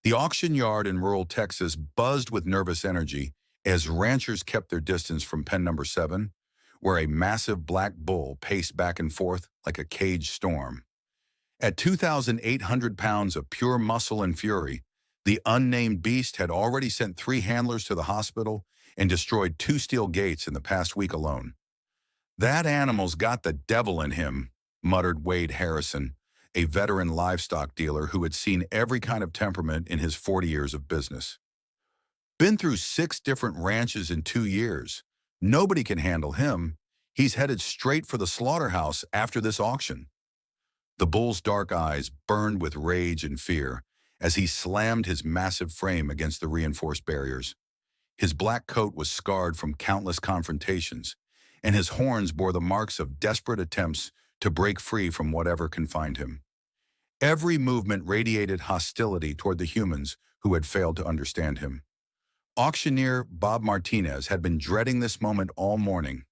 The auction yard in rural Texas buzzed with nervous energy as ranchers kept their distance from pen number 7, where a massive black bull paced back and forth like a caged storm. At 2,800 pounds of pure muscle and fury, the unnamed beast had already sent 3 handlers to the hospital and destroyed 2 steel gates in the past week alone. "That animal's got the devil in him," muttered Wade Harrison, a veteran livestock dealer who had seen every kind of temperament in his 40 years of business. "Been through 6 different ranches in 2 years. Nobody can handle him. He's headed straight for the slaughterhouse after this auction." The bull's dark eyes burned with rage and fear as he slammed his massive frame against the reinforced barriers. His black coat was scarred from countless confrontations, and his horns bore the marks of desperate attempts to break free from whatever confined him. Every movement radiated hostility toward the humans who had failed to understand him. Auctioneer Bob Martinez had been dreading this moment all morning.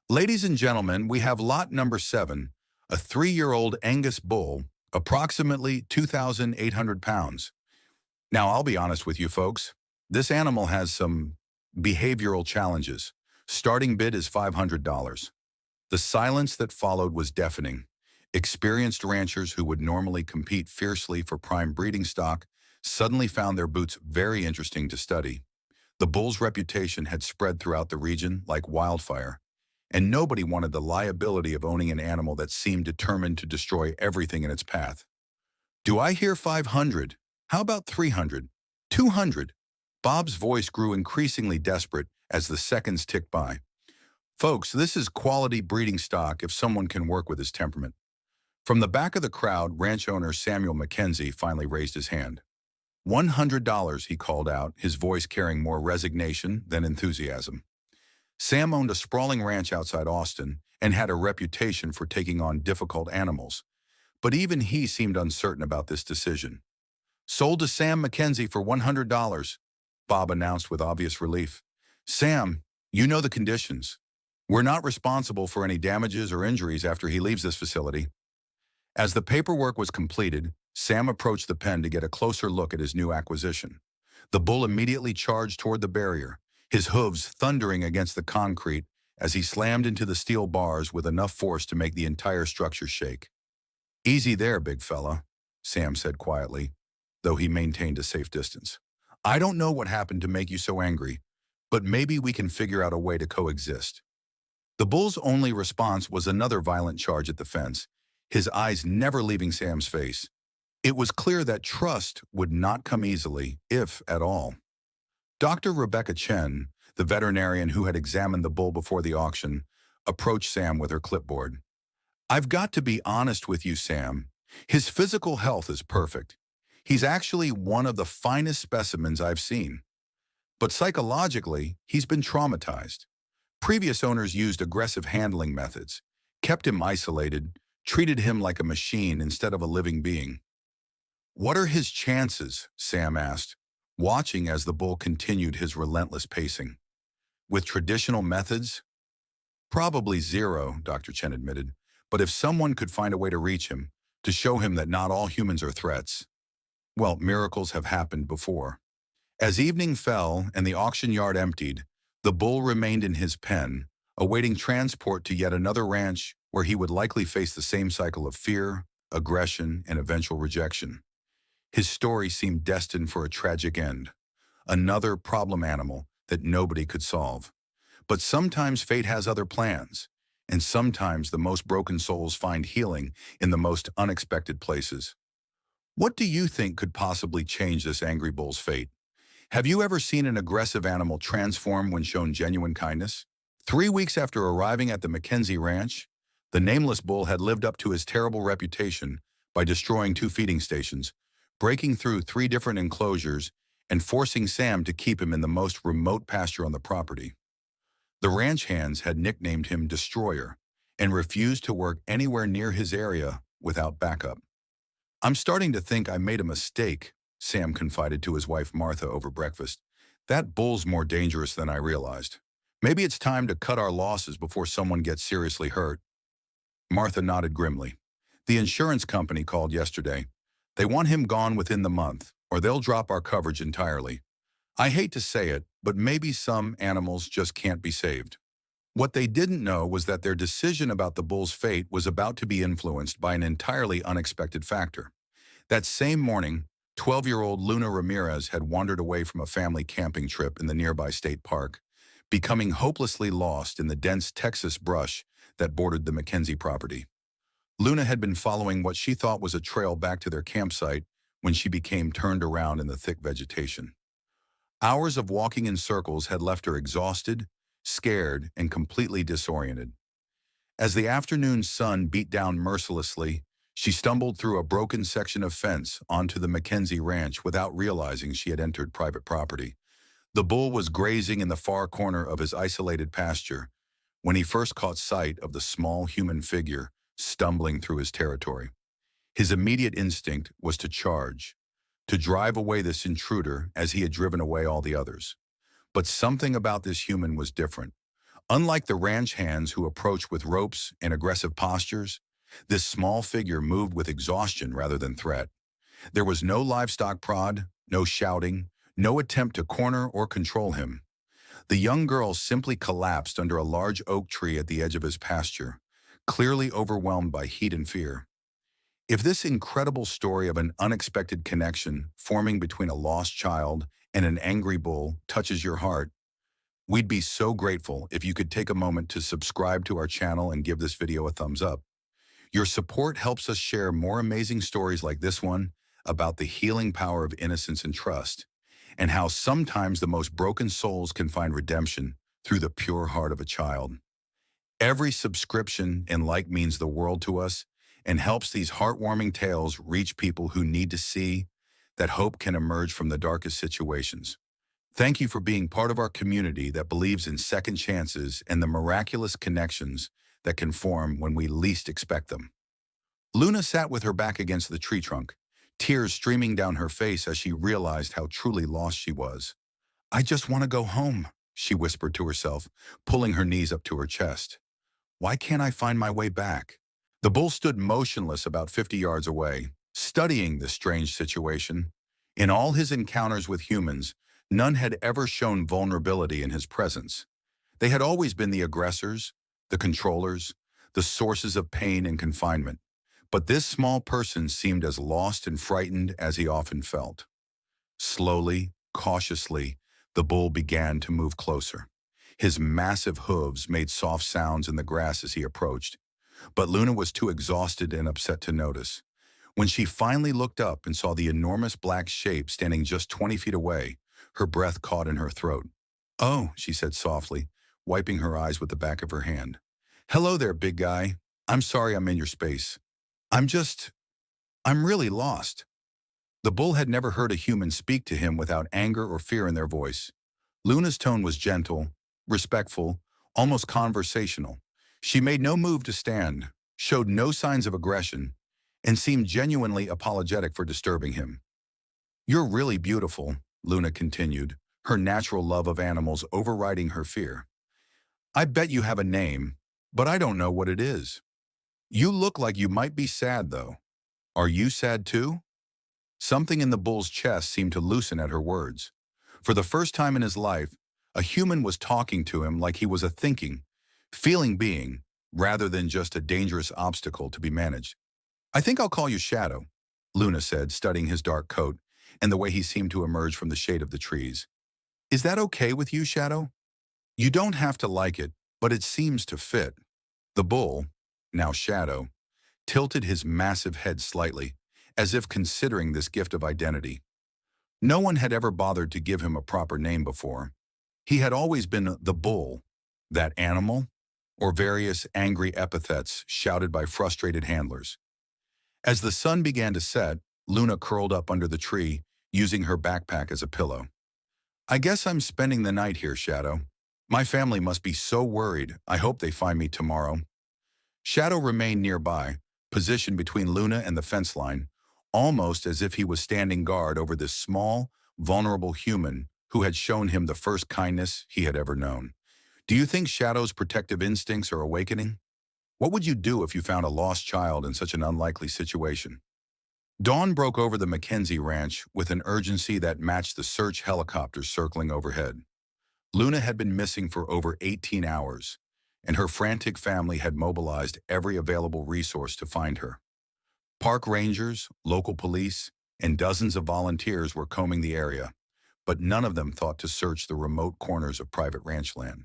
"Ladies and gentlemen, we have lot number 7, a 3-year-old Angus bull, approximately 2,800 pounds. Now, I'll be honest with you folks, this animal has some behavioral challenges. Starting bid is $500. The silence that followed was deafening. Experienced ranchers who would normally compete fiercely for prime breeding stock suddenly found their boots very interesting to study. The bull's reputation had spread throughout the region like wildfire, and nobody wanted the liability of owning an animal that seemed determined to destroy everything in its path. "Do I hear 500? How about 300? 200? Bob's voice grew increasingly desperate as the seconds ticked by. "Folks, this is quality breeding stock if someone can work with his temperament." From the back of the crowd, ranch owner Sam McKenzie finally raised his hand. $100, he called out, his voice carrying more resignation than enthusiasm. Sam owned a sprawling ranch outside Austin and had a reputation for taking on difficult animals, but even he seemed uncertain about this decision. "Sold to Sam McKenzie for $100, Bob announced with obvious relief. "Sam, you know the conditions. We're not responsible for any damages or injuries after he leaves this facility." As the paperwork was completed, Sam approached the pen to get a closer look at his new acquisition. The bull immediately charged toward the barrier, his hooves thundering against the concrete as he slammed into the steel bars with enough force to make the entire structure shake. "Easy there, big fella," Sam said quietly, though he maintained a safe distance. "I don't know what happened to make you so angry, but maybe we can figure out a way to coexist." The bull's only response was another violent charge at the fence, his eyes never leaving Sam's face. It was clear that trust would not come easily, if at all. Dr. Rebecca Chen, the veterinarian who had examined the bull before the auction, approached Sam with her clipboard. "I've got to be honest with you, Sam. His physical health is perfect. He's actually one of the finest specimens I've seen. But psychologically, he's been traumatized. Previous owners used aggressive handling methods, kept him isolated, treated him like a machine instead of a living being." "What are his chances?" Sam asked, watching as the bull continued his relentless pacing. "With traditional methods?" "Probably 0, Dr. Chen admitted. But if someone could find a way to reach him, to show him that not all humans are threats, well, miracles have happened before." As evening fell and the auction yard emptied, the bull remained in his pen, awaiting transport to yet another ranch where he would likely face the same cycle of fear, aggression, and eventual rejection. His story seemed destined for a tragic end, another problem animal that nobody could solve. But sometimes fate has other plans, and sometimes the most broken souls find healing in the most unexpected places. What do you think could possibly change this angry bull's fate? Have you ever seen an aggressive animal transform when shown genuine kindness? 3 weeks after arriving at the McKenzie Ranch, the nameless bull had lived up to his terrible reputation by destroying 2 feeding stations, breaking through 3 different enclosures, and forcing Sam to keep him in the most remote pasture on the property. The ranch hands had nicknamed him Destroyer and refused to work anywhere near his area without backup. "I'm starting to think I made a mistake," Sam confided to his wife Martha over breakfast. "That bull's more dangerous than I realized. Maybe it's time to cut our losses before someone gets seriously hurt." Martha nodded grimly. "The insurance company called yesterday. They want him gone within the month, or they'll drop our coverage entirely. I hate to say it, but maybe some animals just can't be saved. What they didn't know was that their decision about the bull's fate was about to be influenced by an entirely unexpected factor. That same morning, 12-year-old Luna Ramirez had wandered away from a family camping trip in the nearby state park, becoming hopelessly lost in the dense Texas brush that bordered the McKenzie property. Luna had been following what she thought was a trail back to their campsite when she became turned around in the thick vegetation. Hours of walking in circles had left her exhausted, scared, and completely disoriented. As the afternoon sun beat down mercilessly, she stumbled through a broken section of fence onto the McKenzie ranch without realizing she had entered private property. The bull was grazing in the far corner of his isolated pasture when he first caught sight of the small human figure stumbling through his territory. His immediate instinct was to charge, to drive away this intruder as he had driven away all the others. But something about this human was different. Unlike the ranch hands who approached with ropes and aggressive postures, this small figure moved with exhaustion rather than threat. There was no livestock prod, no shouting, no attempt to corner or control him. The young girl simply collapsed under a large oak tree at the edge of his pasture, clearly overwhelmed by heat and fear. If this incredible story of an unexpected connection forming between a lost child and an angry bull touches your heart, we'd be so grateful if you could take a moment to subscribe to our channel and give this video a thumbs up. Your support helps us share more amazing stories like this one about the healing power of innocence and trust, and how sometimes the most broken souls can find redemption through the pure heart of a child. Every subscription and like means the world to us and helps these heartwarming tales reach people who need to see that hope can emerge from the darkest situations. Thank you for being part of our community that believes in second chances and the miraculous connections that can form when we least expect them. Luna sat with her back against the tree trunk, tears streaming down her face as she realized how truly lost she was. "I just want to go home," she whispered to herself, pulling her knees up to her chest. "Why can't I find my way back?" The bull stood motionless about 50 yards away, studying the strange situation. In all his encounters with humans, none had ever shown vulnerability in his presence. They had always been the aggressors, the controllers, the sources of pain and confinement. But this small person seemed as lost and frightened as he often felt. Slowly, cautiously, the bull began to move closer. His massive hooves made soft sounds in the grass as he approached, but Luna was too exhausted and upset to notice. When she finally looked up and saw the enormous black shape standing just 20 feet away, her breath caught in her throat. "Oh," she said softly, wiping her eyes with the back of her hand. "Hello there, big guy. I'm sorry I'm in your space. I'm really lost." The bull had never heard a human speak to him without anger or fear in their voice. Luna's tone was gentle, respectful, almost conversational. She made no move to stand, showed no signs of aggression, and seemed genuinely apologetic for disturbing him. "You're really beautiful," Luna continued, her natural love of animals overriding her fear. "I bet you have a name, but I don't know what it is. You look like you might be sad, though. Are you sad too?" Something in the bull's chest seemed to loosen at her words. For the first time in his life, a human was talking to him like he was a thinking, feeling being, rather than just a dangerous obstacle to be managed. "I think I'll call you Shadow," Luna said, studying his dark coat and the way he seemed to emerge from the shade of the trees. "Is that okay with you, Shadow? You don't have to like it, but it seems to fit." The bull, now Shadow, tilted his massive head slightly, as if considering this gift of identity. No one had ever bothered to give him a proper name before. He had always been the bull, that animal, or various angry epithets shouted by frustrated handlers. As the sun began to set, Luna curled up under the tree, using her backpack as a pillow. "I guess I'm spending the night here, Shadow. My family must be so worried. I hope they find me tomorrow." Shadow remained nearby, positioned between Luna and the fence line, almost as if he was standing guard over this small, vulnerable human who had shown him the first kindness he had ever known. "Do you think Shadow's protective instincts are awakening? What would you do if you found a lost child in such an unlikely situation?" Dawn broke over the McKenzie ranch with an urgency that matched the search helicopters circling overhead. Luna had been missing for over 18 hours, and her frantic family had mobilized every available resource to find her. Park rangers, local police, and dozens of volunteers were combing the area, but none of them thought to search the remote corners of private ranch land.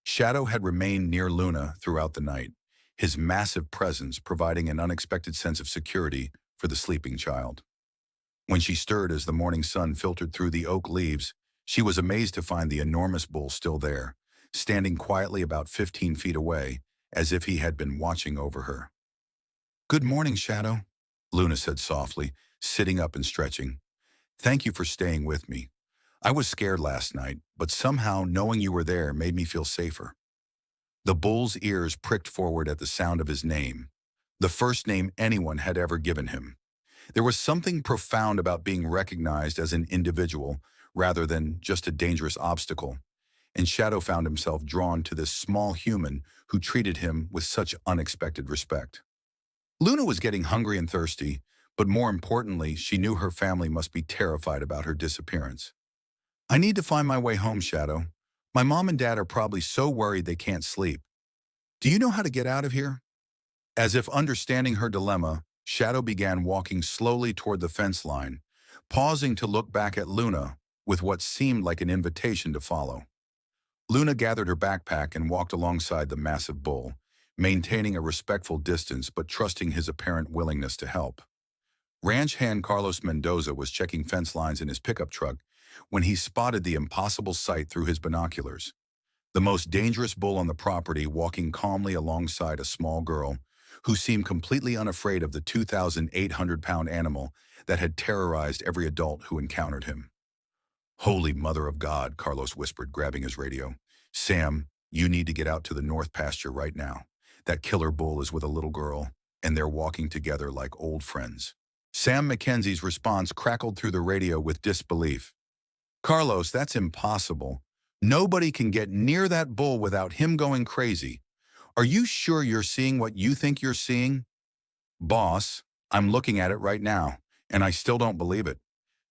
Shadow had remained near Luna throughout the night, his massive presence providing an unexpected sense of security for the sleeping child. When she stirred as the morning sun filtered through the oak leaves, she was amazed to find the enormous bull still there, standing quietly about 15 feet away, as if he had been watching over her. "Good morning, Shadow," Luna said softly, sitting up and stretching. "Thank you for staying with me. I was scared last night, but somehow knowing you were there made me feel safer." The bull's ears pricked forward at the sound of his name, the first name anyone had ever given him. There was something profound about being recognized as an individual rather than just a dangerous obstacle, and Shadow found himself drawn to this small human who treated him with such unexpected respect. Luna was getting hungry and thirsty, but more importantly, she knew her family must be terrified about her disappearance. "I need to find my way home, Shadow. My mom and dad are probably so worried they can't sleep. Do you know how to get out of here?" As if understanding her dilemma, Shadow began walking slowly toward the fence line, pausing to look back at Luna with what seemed like an invitation to follow. Luna gathered her backpack and walked alongside the massive bull, maintaining a respectful distance but trusting his apparent willingness to help. Ranch hand Carlos Mendoza was checking fence lines in his pickup truck when he spotted the impossible sight through his binoculars. The most dangerous bull on the property walking calmly alongside a small girl who seemed completely unafraid of the 2,800-pound animal that had terrorized every adult who encountered him. "Holy Mother of God," Carlos whispered, grabbing his radio. "Sam, you need to get out to the north pasture right now. That killer bull is with a little girl, and they're walking together like old friends." Sam McKenzie's response crackled through the radio with disbelief. "Carlos, that's impossible. Nobody can get near that bull without him going crazy. Are you sure you're seeing what you think you're seeing?" "Boss, I'm looking at it right now, and I still don't believe it.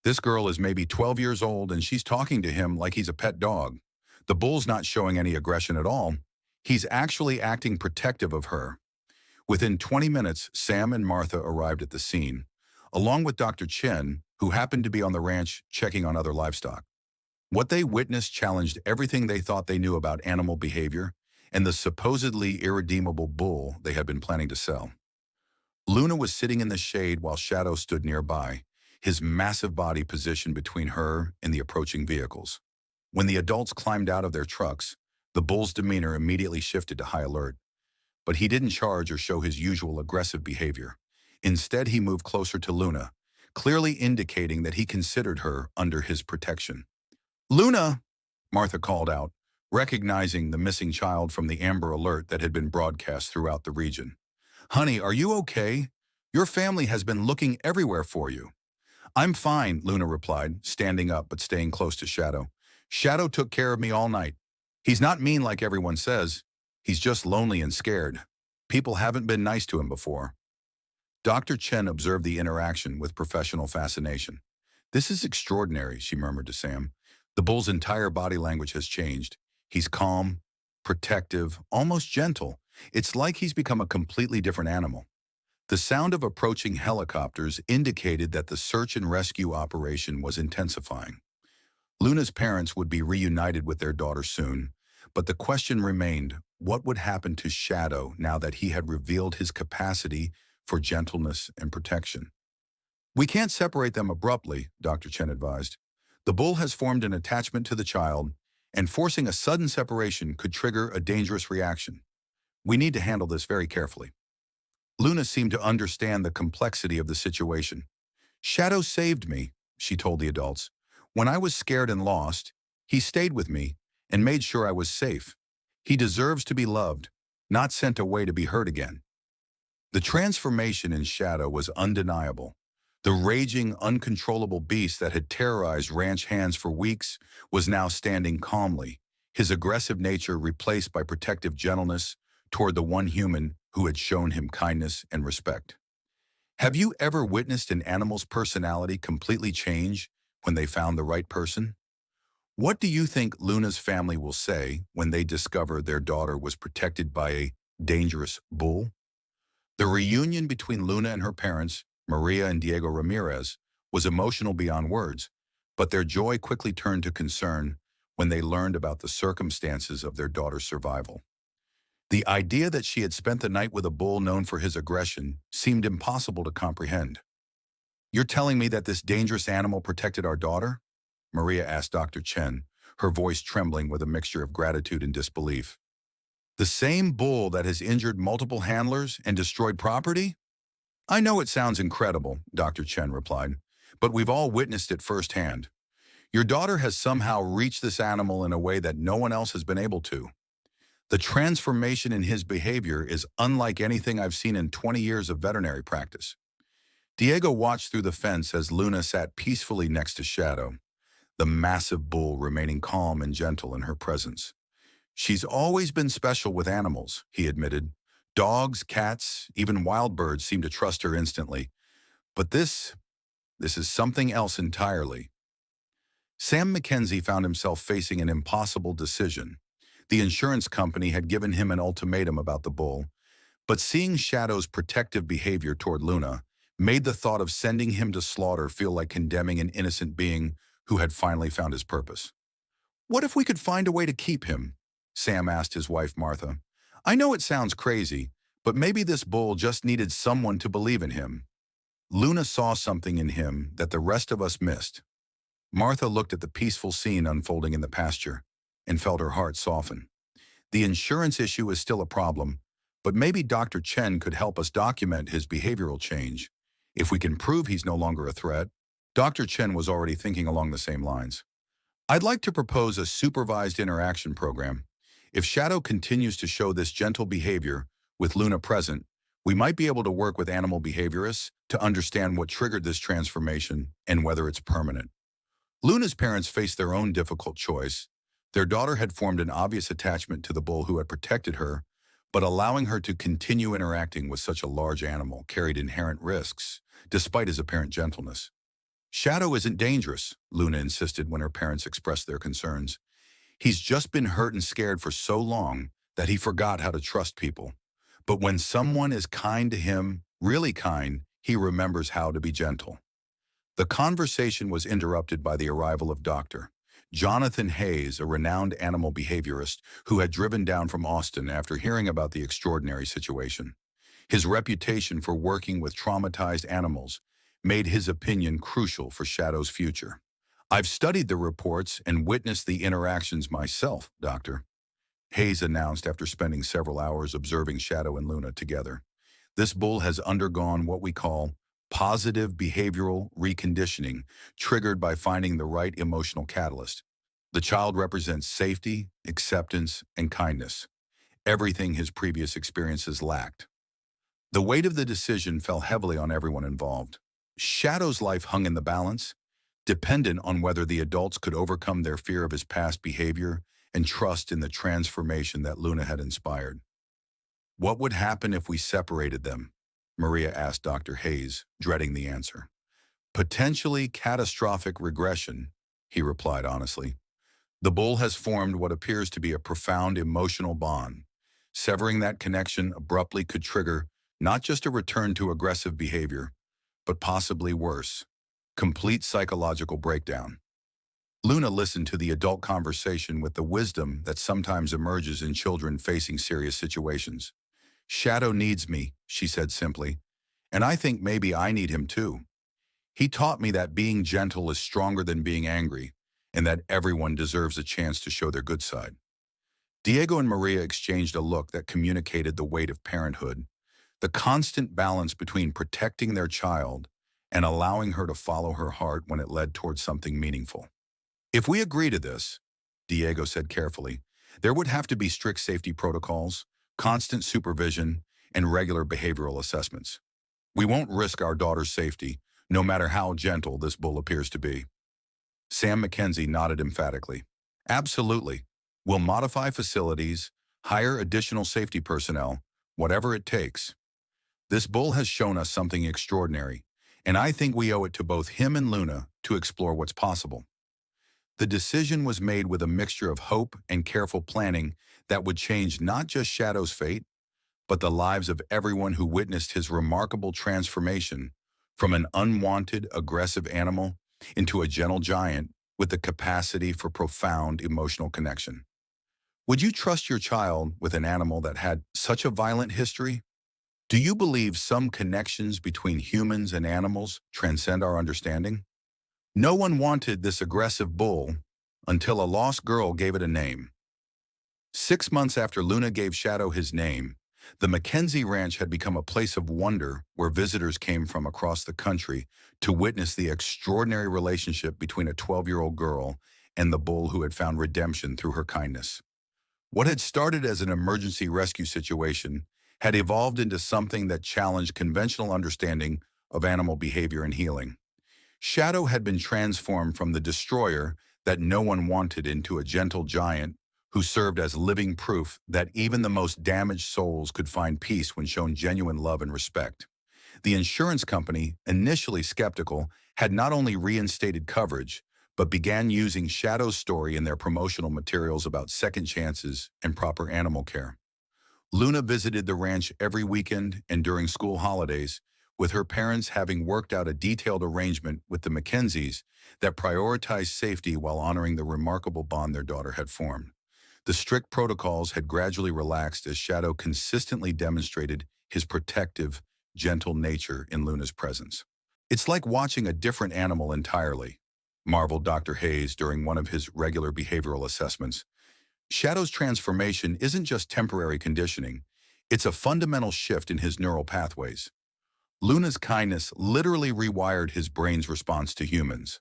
This girl is maybe 12 years old and she's talking to him like he's a pet dog. The bull's not showing any aggression at all. He's actually acting protective of her." Within 20 minutes, Sam and Martha arrived at the scene, along with Dr. Chen, who happened to be on the ranch checking on other livestock. What they witnessed challenged everything they thought they knew about animal behavior and the supposedly irredeemable bull they had been planning to sell. Luna was sitting in the shade while Shadow stood nearby, his massive body positioned between her and the approaching vehicles. When the adults climbed out of their trucks, the bull's demeanor immediately shifted to high alert. But he didn't charge or show his usual aggressive behavior. Instead, he moved closer to Luna, clearly indicating that he considered her under his protection. "Luna!" Martha called out, recognizing the missing child from the Amber Alert that had been broadcast throughout the region. "Honey, are you okay? Your family has been looking everywhere for you." "I'm fine," Luna replied, standing up but staying close to Shadow. "Shadow took care of me all night. He's not mean like everyone says. He's just lonely and scared. People haven't been nice to him before." Dr. Chen observed the interaction with professional fascination. "This is extraordinary," she murmured to Sam. "The bull's entire body language has changed. He's calm, protective, almost gentle. It's like he's become a completely different animal." The sound of approaching helicopters indicated that the search and rescue operation was intensifying. Luna's parents would be reunited with their daughter soon, but the question remained, what would happen to Shadow now that he had revealed his capacity for gentleness and protection? "We can't separate them abruptly," Dr. Chen advised. "The bull has formed an attachment to the child, and forcing a sudden separation could trigger a dangerous reaction. We need to handle this very carefully." Luna seemed to understand the complexity of the situation. "Shadow saved me," she told the adults. "When I was scared and lost, he stayed with me and made sure I was safe. He deserves to be loved, not sent away to be hurt again." The transformation in Shadow was undeniable. The raging, uncontrollable beast that had terrorized ranch hands for weeks was now standing calmly, his aggressive nature replaced by protective gentleness toward the one human who had shown him kindness and respect. Have you ever witnessed an animal's personality completely change when they found the right person? What do you think Luna's family will say when they discover their daughter was protected by a dangerous bull? The reunion between Luna and her parents, Maria and Diego Ramirez, was emotional beyond words, but their joy quickly turned to concern when they learned about the circumstances of their daughter's survival. The idea that she had spent the night with a bull known for his aggression seemed impossible to comprehend. "You're telling me that this dangerous animal protected our daughter?" Maria asked Dr. Chen, her voice trembling with a mixture of gratitude and disbelief. "The same bull that has injured multiple handlers and destroyed property?" "I know it sounds incredible," Dr. Chen replied, "but we've all witnessed it firsthand. Your daughter has somehow reached this animal in a way that no one else has been able to. The transformation in his behavior is unlike anything I've seen in 20 years of veterinary practice." Diego watched through the fence as Luna sat peacefully next to Shadow, the massive bull remaining calm and gentle in her presence. "She's always been special with animals," he admitted. "Dogs, cats, even wild birds seem to trust her instantly. But this is something else entirely." Sam McKenzie found himself facing an impossible decision. The insurance company had given him an ultimatum about the bull, but seeing Shadow's protective behavior toward Luna made the thought of sending him to slaughter feel like condemning an innocent being who had finally found his purpose. "What if we could find a way to keep him?" Sam asked his wife Martha. "I know it sounds crazy, but maybe this bull just needed someone to believe in him." Luna saw something in him that the rest of us missed. Martha looked at the peaceful scene unfolding in the pasture and felt her heart soften. The insurance issue is still a problem, but maybe Dr. Chen could help us document his behavioral change. If we can prove he's no longer a threat. Dr. Chen was already thinking along the same lines. "I'd like to propose a supervised interaction program. If Shadow continues to show this gentle behavior with Luna present, we might be able to work with animal behaviorists to understand what triggered this transformation and whether it's permanent." Luna's parents faced their own difficult choice. Their daughter had formed an obvious attachment to the bull who had protected her, but allowing her to continue interacting with such a large animal carried inherent risks, despite his apparent gentleness. "Shadow isn't dangerous," Luna insisted when her parents expressed their concerns. "He's just been hurt and scared for so long that he forgot how to trust people. But when someone is kind to him, really kind, he remembers how to be gentle." The conversation was interrupted by the arrival of Dr. Jonathan Hayes, a renowned animal behaviorist who had driven down from Austin after hearing about the extraordinary situation. His reputation for working with traumatized animals made his opinion crucial for Shadow's future. "I've studied the reports and witnessed the interactions myself, Doctor," Hayes announced after spending several hours observing Shadow and Luna together. "This bull has undergone what we call positive behavioral reconditioning, triggered by finding the right emotional catalyst. The child represents safety, acceptance, and kindness, everything his previous experiences lacked." The weight of the decision fell heavily on everyone involved. Shadow's life hung in the balance, dependent on whether the adults could overcome their fear of his past behavior and trust in the transformation that Luna had inspired. "What would happen if we separated them?" Maria asked Dr. Hayes, dreading the answer. "Potentially catastrophic regression," he replied honestly. "The bull has formed what appears to be a profound emotional bond. Severing that connection abruptly could trigger not just a return to aggressive behavior, but possibly worse, complete psychological breakdown." Luna listened to the adult conversation with the wisdom that sometimes emerges in children facing serious situations. "Shadow needs me," she said simply, "and I think maybe I need him too. He taught me that being gentle is stronger than being angry, and that everyone deserves a chance to show their good side." Diego and Maria exchanged a look that communicated the weight of parenthood, the constant balance between protecting their child and allowing her to follow her heart when it led towards something meaningful. "If we agree to this," Diego said carefully, "there would have to be strict safety protocols, constant supervision, and regular behavioral assessments. We won't risk our daughter's safety, no matter how gentle this bull appears to be." Sam McKenzie nodded emphatically. "Absolutely. We'll modify facilities, hire additional safety personnel, whatever it takes." This bull has shown us something extraordinary, and I think we owe it to both him and Luna to explore what's possible. The decision was made with a mixture of hope and careful planning that would change not just Shadow's fate, but the lives of everyone who witnessed his remarkable transformation from an unwanted, aggressive animal into a gentle giant with the capacity for profound emotional connection. Would you trust your child with an animal that had such a violent history? Do you believe some connections between humans and animals transcend our understanding? No one wanted this aggressive bull until a lost girl gave it a name. 6 months after Luna gave Shadow his name, the McKenzie Ranch had become a place of wonder where visitors came from across the country to witness the extraordinary relationship between a 12-year-old girl and the bull who had found redemption through her kindness. What had started as an emergency rescue situation had evolved into something that challenged conventional understanding of animal behavior and healing. Shadow had been transformed from the destroyer that no one wanted into a gentle giant who served as living proof that even the most damaged souls could find peace when shown genuine love and respect. The insurance company, initially skeptical, had not only reinstated coverage, but began using Shadow's story in their promotional materials about second chances and proper animal care. Luna visited the ranch every weekend and during school holidays, with her parents having worked out a detailed arrangement with the McKenzies that prioritized safety while honoring the remarkable bond their daughter had formed. The strict protocols had gradually relaxed as Shadow consistently demonstrated his protective, gentle nature in Luna's presence. "It's like watching a different animal entirely," marveled Dr. Hayes during one of his regular behavioral assessments. Shadow's transformation isn't just temporary conditioning, it's a fundamental shift in his neural pathways. Luna's kindness literally rewired his brain's response to humans.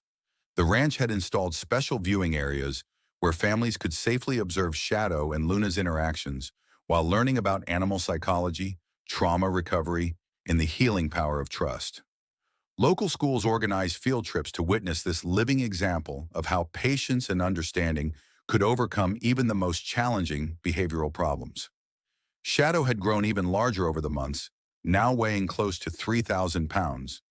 The ranch had installed special viewing areas where families could safely observe Shadow and Luna's interactions while learning about animal psychology, trauma recovery, and the healing power of trust. Local schools organized field trips to witness this living example of how patience and understanding could overcome even the most challenging behavioral problems. Shadow had grown even larger over the months, now weighing close to 3,000 pounds,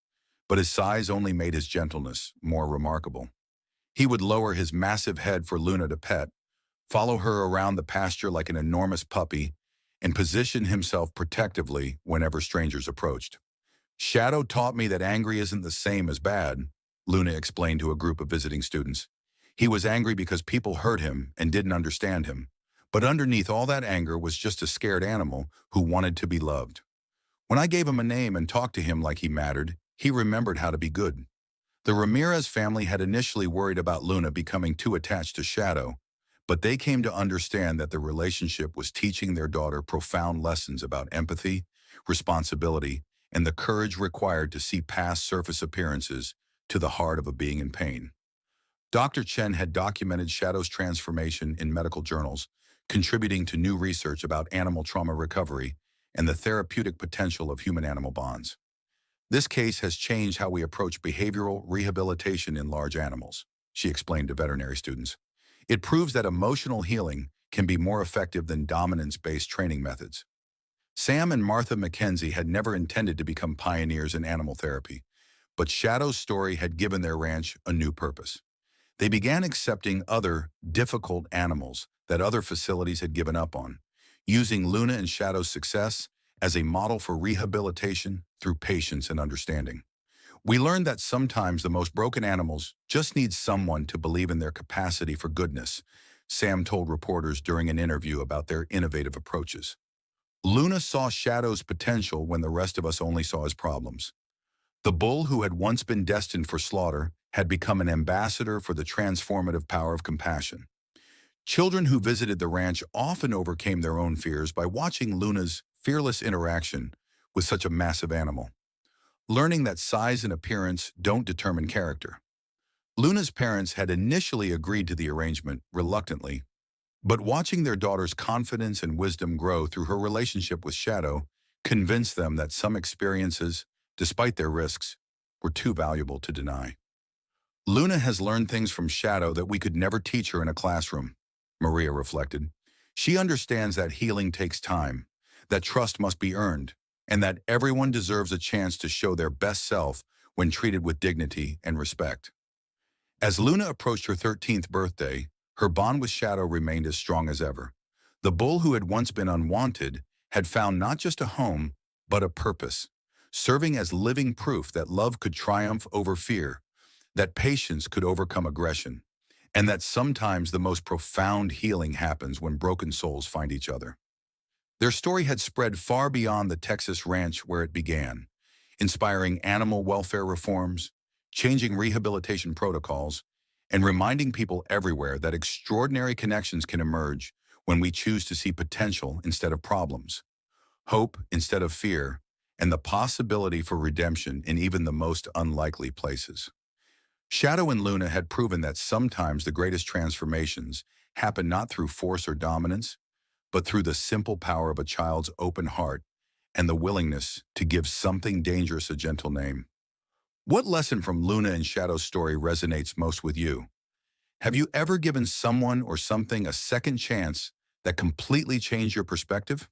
but his size only made his gentleness more remarkable. He would lower his massive head for Luna to pet, follow her around the pasture like an enormous puppy, and position himself protectively whenever strangers approached. "Shadow taught me that angry isn't the same as bad," Luna explained to a group of visiting students. "He was angry because people hurt him and didn't understand him. But underneath all that anger was just a scared animal who wanted to be loved. When I gave him a name and talked to him like he mattered, he remembered how to be good." The Ramirez family had initially worried about Luna becoming too attached to Shadow, but they came to understand that the relationship was teaching their daughter profound lessons about empathy, responsibility, and the courage required to see past surface appearances to the heart of a being in pain. Dr. Chen had documented Shadow's transformation in medical journals, contributing to new research about animal trauma recovery and the therapeutic potential of human-animal bonds. "This case has changed how we approach behavioral rehabilitation in large animals," she explained to veterinary students. "It proves that emotional healing can be more effective than dominance-based training methods." Sam and Martha McKenzie had never intended to become pioneers in animal therapy, but Shadow's story had given their ranch a new purpose. They began accepting other, difficult animals that other facilities had given up on, using Luna and Shadow's success as a model for rehabilitation through patience and understanding. "We learned that sometimes the most broken animals just need someone to believe in their capacity for goodness," Sam told reporters during an interview about their innovative approaches. "Luna saw Shadow's potential when the rest of us only saw his problems." The bull who had once been destined for slaughter had become an ambassador for the transformative power of compassion. Children who visited the ranch often overcame their own fears by watching Luna's fearless interaction with such a massive animal, learning that size and appearance don't determine character. Luna's parents had initially agreed to the arrangement reluctantly, but watching their daughter's confidence and wisdom grow through her relationship with Shadow convinced them that some experiences, despite their risks, were too valuable to deny. "Luna has learned things from Shadow that we could never teach her in a classroom," Maria reflected. "She understands that healing takes time, that trust must be earned, and that everyone deserves a chance to show their best self when treated with dignity and respect. As Luna approached her 13th birthday, her bond with Shadow remained as strong as ever. The bull who had once been unwanted had found not just a home, but a purpose, serving as living proof that love could triumph over fear, that patience could overcome aggression, and that sometimes the most profound healing happens when broken souls find each other. Their story had spread far beyond the Texas ranch where it began, inspiring animal welfare reforms, changing rehabilitation protocols, and reminding people everywhere that extraordinary connections can emerge when we choose to see potential instead of problems, hope instead of fear, and the possibility for redemption in even the most unlikely places. Shadow and Luna had proven that sometimes the greatest transformations happen not through force or dominance, but through the simple power of a child's open heart and the willingness to give something dangerous a gentle name. What lesson from Luna and Shadow's story resonates most with you? Have you ever given someone or something a second chance that completely changed your perspective?